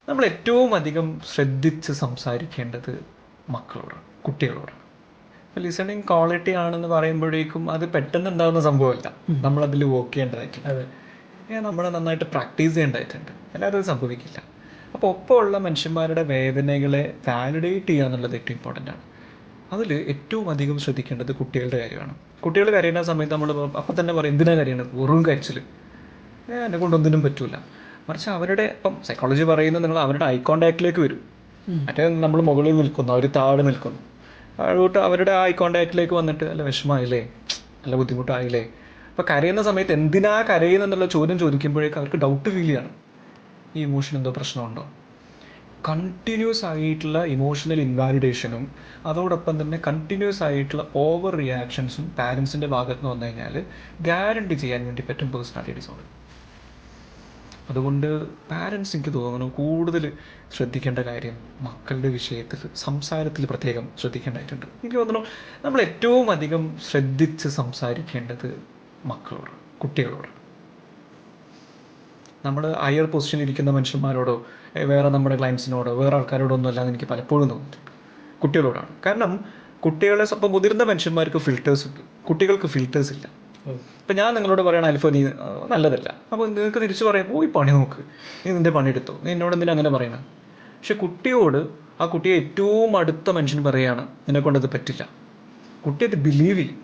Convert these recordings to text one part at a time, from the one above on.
നമ്മൾ ഏറ്റവും അധികം ശ്രദ്ധിച്ച് സംസാരിക്കേണ്ടത് മക്കളോടാണ്, കുട്ടികളോടാണ്. ഇപ്പോൾ ലിസണിങ് ക്വാളിറ്റി ആണെന്ന് പറയുമ്പോഴേക്കും അത് പെട്ടെന്ന് ഉണ്ടാകുന്ന സംഭവമല്ല. നമ്മളതിൽ വർക്ക് ചെയ്യേണ്ടതായിട്ടുണ്ട്. നമ്മൾ നന്നായിട്ട് പ്രാക്ടീസ് ചെയ്യേണ്ടതായിട്ടുണ്ട്. അല്ലാതെ അത് സംഭവിക്കില്ല. അപ്പോൾ ഒപ്പമുള്ള മനുഷ്യന്മാരുടെ വേദനകളെ വാലിഡേറ്റ് ചെയ്യുക എന്നുള്ളത് ഏറ്റവും ഇമ്പോർട്ടൻ്റ് ആണ്. അതിൽ ഏറ്റവും അധികം ശ്രദ്ധിക്കേണ്ടത് കുട്ടികളുടെ കാര്യമാണ്. കുട്ടികൾ കരയുന്ന സമയത്ത് നമ്മൾ അപ്പം തന്നെ പറയും, എന്തിനാണ് കരയണത്, വെറും കരച്ചിൽ, എന്നെ കൊണ്ടൊന്നിനും പറ്റില്ല. മറിച്ച് അവരുടെ ഇപ്പം സൈക്കോളജി പറയുന്നത് നിങ്ങൾ അവരുടെ ഐ കോണ്ടാക്റ്റിലേക്ക് വരും. മറ്റേ നമ്മൾ മുകളിൽ നിൽക്കുന്നു, അവർ താഴെ നിൽക്കുന്നു. അതുകൊണ്ട് അവരുടെ ഐ കോണ്ടാക്റ്റിലേക്ക് വന്നിട്ട് അല്ല വിഷമമായില്ലേ, നല്ല ബുദ്ധിമുട്ടായില്ലേ. അപ്പോൾ കരയുന്ന സമയത്ത് എന്തിനാ കരയുന്നെന്നുള്ള ചോദ്യം ചോദിക്കുമ്പോഴേക്കും അവർക്ക് ഡൗട്ട് ഫീൽ ചെയ്യണം, ഈ ഇമോഷൻ എന്തോ പ്രശ്നമുണ്ടോ. കണ്ടിന്യൂസ് ആയിട്ടുള്ള ഇമോഷണൽ ഇൻവാലിഡേഷനും അതോടൊപ്പം തന്നെ കണ്ടിന്യൂസ് ആയിട്ടുള്ള ഓവർ റിയാക്ഷൻസും പാരൻസിൻ്റെ ഭാഗത്ത് നിന്ന് വന്നു കഴിഞ്ഞാൽ ഗ്യാരണ്ടി ചെയ്യാൻ വേണ്ടി പറ്റും പേഴ്സണാലിറ്റി ഡിസോർഡർ. അതുകൊണ്ട് പാരൻസ് എനിക്ക് തോന്നുന്നു കൂടുതൽ ശ്രദ്ധിക്കേണ്ട കാര്യം മക്കളുടെ വിഷയത്തിൽ സംസാരത്തിൽ പ്രത്യേകം ശ്രദ്ധിക്കേണ്ടതായിട്ടുണ്ട്. എനിക്ക് തോന്നുന്നു നമ്മൾ ഏറ്റവും അധികം ശ്രദ്ധിച്ച് സംസാരിക്കേണ്ടത് മക്കളോട്, കുട്ടികളോട്. നമ്മൾ ഹയർ പൊസിഷനിൽ ഇരിക്കുന്ന മനുഷ്യന്മാരോടോ വേറെ നമ്മുടെ ക്ലയൻസിനോടോ വേറെ ആൾക്കാരോടോ ഒന്നും അല്ലാന്ന് എനിക്ക് പലപ്പോഴും തോന്നിയിട്ടുണ്ട്, കുട്ടികളോടാണ്. കാരണം കുട്ടികളെ ഇപ്പം മുതിർന്ന മനുഷ്യന്മാർക്ക് ഫിൽറ്റേഴ്സ് ഉണ്ട്, കുട്ടികൾക്ക് ഫിൽറ്റേഴ്സ് ഇല്ല. ഇപ്പം ഞാൻ നിങ്ങളോട് പറയണ അൽഫോ നീ നല്ലതല്ല, അപ്പോൾ നിങ്ങൾക്ക് തിരിച്ചു പറയാം, പോയി പണി നോക്ക്, നീ നിൻ്റെ പണിയെടുത്തോ, നീ എന്നോട് എന്തിനാ അങ്ങനെ പറയണം. പക്ഷെ കുട്ടിയോട് ആ കുട്ടിയെ ഏറ്റവും അടുത്ത മനുഷ്യൻ പറയുകയാണ് നിന്നെക്കൊണ്ടത് പറ്റില്ല, കുട്ടി അത് ബിലീവ് ചെയ്യും.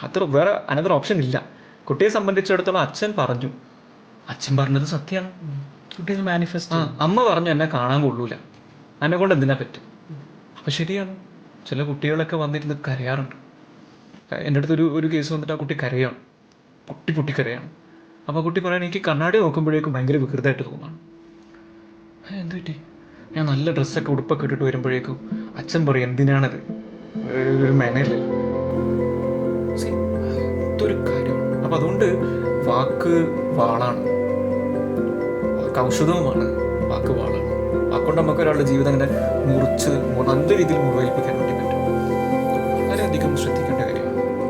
അത്ര വേറെ അനദർ ഓപ്ഷൻ ഇല്ല. കുട്ടിയെ സംബന്ധിച്ചിടത്തോളം അച്ഛൻ പറഞ്ഞു, അച്ഛൻ പറഞ്ഞത് സത്യമാണ്, കുട്ടികൾ മാനിഫെസ്റ്റ്. അമ്മ പറഞ്ഞു എന്നെ കാണാൻ കൊള്ളൂല, എന്നെ കൊണ്ട് എന്തിനാ പറ്റും. അപ്പം ശരിയാണ്, ചില കുട്ടികളൊക്കെ വന്നിരുന്ന് കരയാറുണ്ട്. എൻ്റെ അടുത്തൊരു ഒരു കേസ് വന്നിട്ട് ആ കുട്ടി കരയാണ്, പൊട്ടി കരയാണ്. അപ്പോൾ കുട്ടി പറയാൻ, എനിക്ക് കണ്ണാടി നോക്കുമ്പോഴേക്കും ഭയങ്കര വികൃതമായിട്ട് തോന്നാണ്. എന്ത് പറ്റി, ഞാൻ നല്ല ഡ്രസ്സൊക്കെ ഉടുപ്പൊക്കെ ഇട്ടിട്ട് വരുമ്പോഴേക്കും അച്ഛൻ പറയും എന്തിനാണത്, ഒരു മെനയില്ലല്ലോ. ഇതൊരു കാര്യമാണ്. അപ്പം അതുകൊണ്ട് വാക്ക് വാളാണ്, വാക്ക് ഔഷധവുമാണ്, വാക്ക് വാളാണ്. വാക്കുകൊണ്ട് നമുക്ക് ഒരാളുടെ ജീവിതം അങ്ങനെ മുറിച്ച് നല്ല രീതിയിൽ മുറിവേൽപ്പിക്കാൻ വേണ്ടി പറ്റും. വളരെയധികം ശ്രദ്ധിക്കണം.